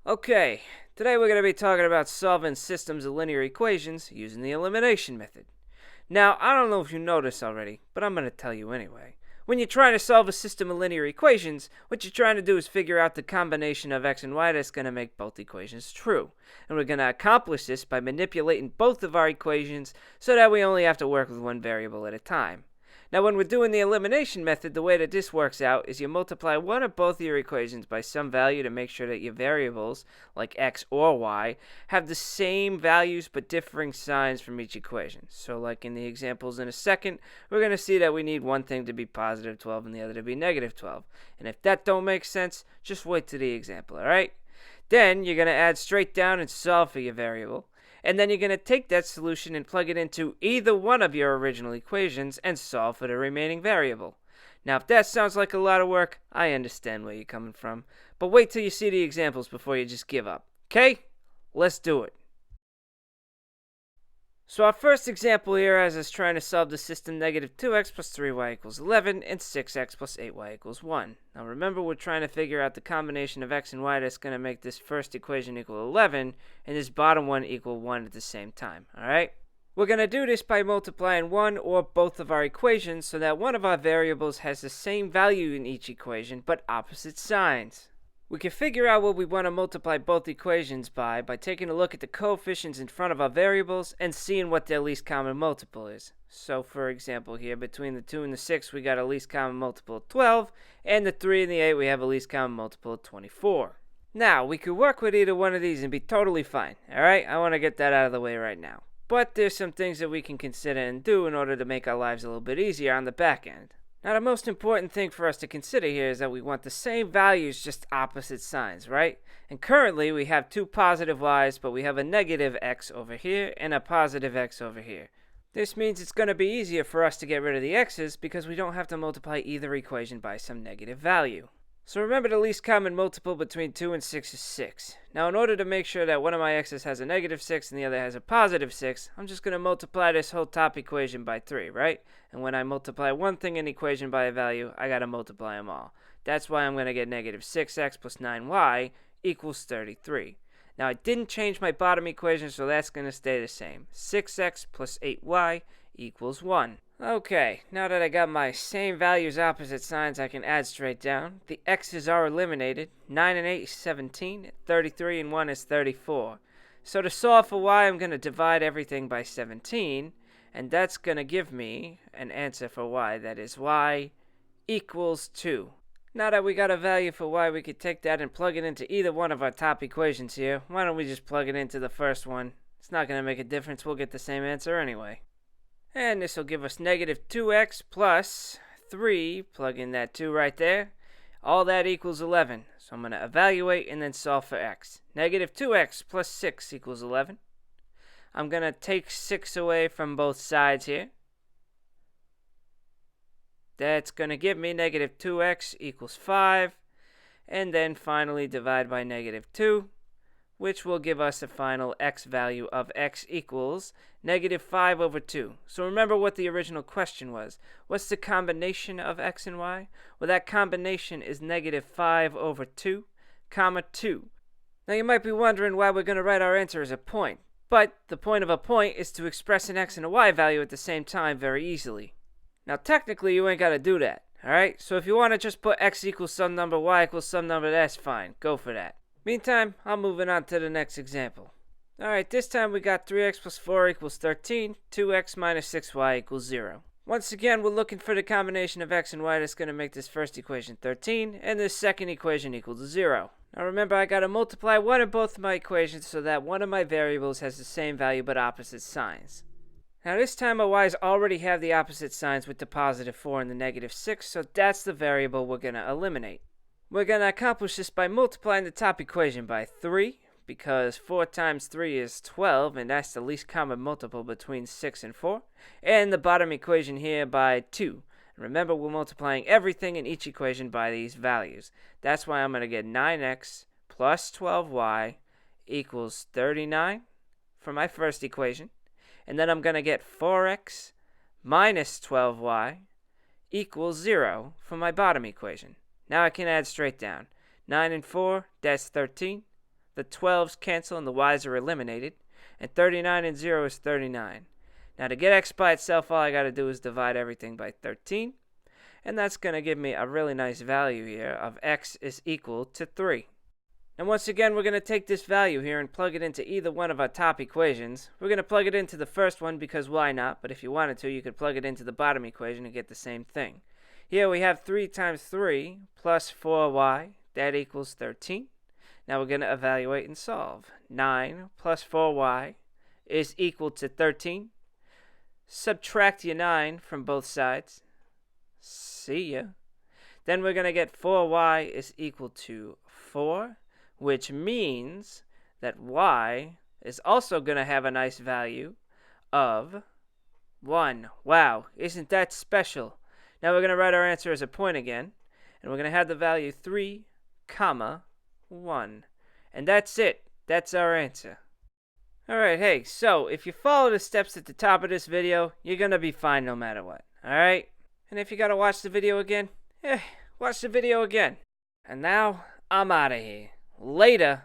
Okay, today we're going to be talking about solving systems of linear equations using the elimination method. Now, I don't know if you noticed already, but I'm going to tell you anyway. When you're trying to solve a system of linear equations, what you're trying to do is figure out the combination of x and y that's going to make both equations true. And we're going to accomplish this by manipulating both of our equations so that we only have to work with one variable at a time. Now, when we're doing the elimination method, the way that this works out is you multiply one or both of your equations by some value to make sure that your variables, like x or y, have the same values but differing signs from each equation. So like in the examples in a second, we're going to see that we need one thing to be positive 12 and the other to be negative 12. And if that don't make sense, just wait to the example, alright? Then you're going to add straight down and solve for your variable. And then you're going to take that solution and plug it into either one of your original equations and solve for the remaining variable. Now, if that sounds like a lot of work, I understand where you're coming from. But wait till you see the examples before you just give up. Okay? Let's do it. So our first example here has us trying to solve the system negative 2x plus 3y equals 11 and 6x plus 8y equals 1. Now remember, we're trying to figure out the combination of x and y that's going to make this first equation equal 11 and this bottom one equal 1 at the same time. Alright? We're going to do this by multiplying one or both of our equations so that one of our variables has the same value in each equation but opposite signs. We can figure out what we want to multiply both equations by taking a look at the coefficients in front of our variables and seeing what their least common multiple is. So for example here, between the 2 and the 6 we got a least common multiple of 12, and the 3 and the 8 we have a least common multiple of 24. Now, we could work with either one of these and be totally fine, alright? I want to get that out of the way right now. But there's some things that we can consider and do in order to make our lives a little bit easier on the back end. Now, the most important thing for us to consider here is that we want the same values, just opposite signs, right? And currently, we have two positive y's, but we have a negative x over here and a positive x over here. This means it's going to be easier for us to get rid of the x's because we don't have to multiply either equation by some negative value. So remember, the least common multiple between 2 and 6 is 6. Now, in order to make sure that one of my x's has a negative 6 and the other has a positive 6, I'm just going to multiply this whole top equation by 3, right? And when I multiply one thing in the equation by a value, I got to multiply them all. That's why I'm going to get negative 6x plus 9y equals 33. Now, I didn't change my bottom equation, so that's going to stay the same. 6x plus 8y equals 1. Okay, now that I got my same values opposite signs, I can add straight down. The x's are eliminated. 9 and 8 is 17, 33 and 1 is 34. So to solve for y, I'm going to divide everything by 17, and that's going to give me an answer for y. That is y equals 2. Now that we got a value for y, we could take that and plug it into either one of our top equations here. Why don't we just plug it into the first one? It's not going to make a difference. We'll get the same answer anyway. And this will give us negative 2x plus 3, plug in that 2 right there. All that equals 11. So I'm going to evaluate and then solve for x. Negative 2x plus 6 equals 11. I'm going to take 6 away from both sides here. That's going to give me negative 2x equals 5. And then finally divide by negative 2. Which will give us a final x value of x equals negative 5 over 2. So remember what the original question was. What's the combination of x and y? Well, that combination is negative 5 over 2, comma 2. Now you might be wondering why we're going to write our answer as a point. But the point of a point is to express an x and a y value at the same time very easily. Now technically you ain't got to do that, alright? So if you want to just put x equals some number, y equals some number, that's fine. Go for that. Meantime, I'm moving on to the next example. Alright, this time we got 3x plus 4 equals 13, 2x minus 6y equals 0. Once again, we're looking for the combination of x and y that's going to make this first equation 13, and this second equation equals 0. Now remember, I got to multiply one of both of my equations so that one of my variables has the same value but opposite signs. Now this time my y's already have the opposite signs with the positive 4 and the negative 6, so that's the variable we're going to eliminate. We're going to accomplish this by multiplying the top equation by 3, because 4 times 3 is 12, and that's the least common multiple between 6 and 4. And the bottom equation here by 2. Remember, we're multiplying everything in each equation by these values. That's why I'm going to get 9x plus 12y equals 39 for my first equation. And then I'm going to get 4x minus 12y equals 0 for my bottom equation. Now I can add straight down. 9 and 4, that's 13, The 12s cancel and the y's are eliminated. And 39 and 0 is 39. Now to get x by itself, all I got to do is divide everything by 13. And that's going to give me a really nice value here of x is equal to 3. And once again, we're going to take this value here and plug it into either one of our top equations. We're going to plug it into the first one because why not? But if you wanted to, you could plug it into the bottom equation and get the same thing. Here we have 3 times 3 plus 4y. That equals 13. Now we're going to evaluate and solve. 9 plus 4y is equal to 13. Subtract your 9 from both sides. See ya. Then we're going to get 4y is equal to 4, which means that y is also going to have a nice value of 1. Wow, isn't that special? Now we're going to write our answer as a point again, and we're going to have the value 3, 1. And that's it. That's our answer. Alright, hey, so if you follow the steps at the top of this video, you're going to be fine no matter what. Alright? And if you got to watch the video again, watch the video again. And now, I'm out of here. Later.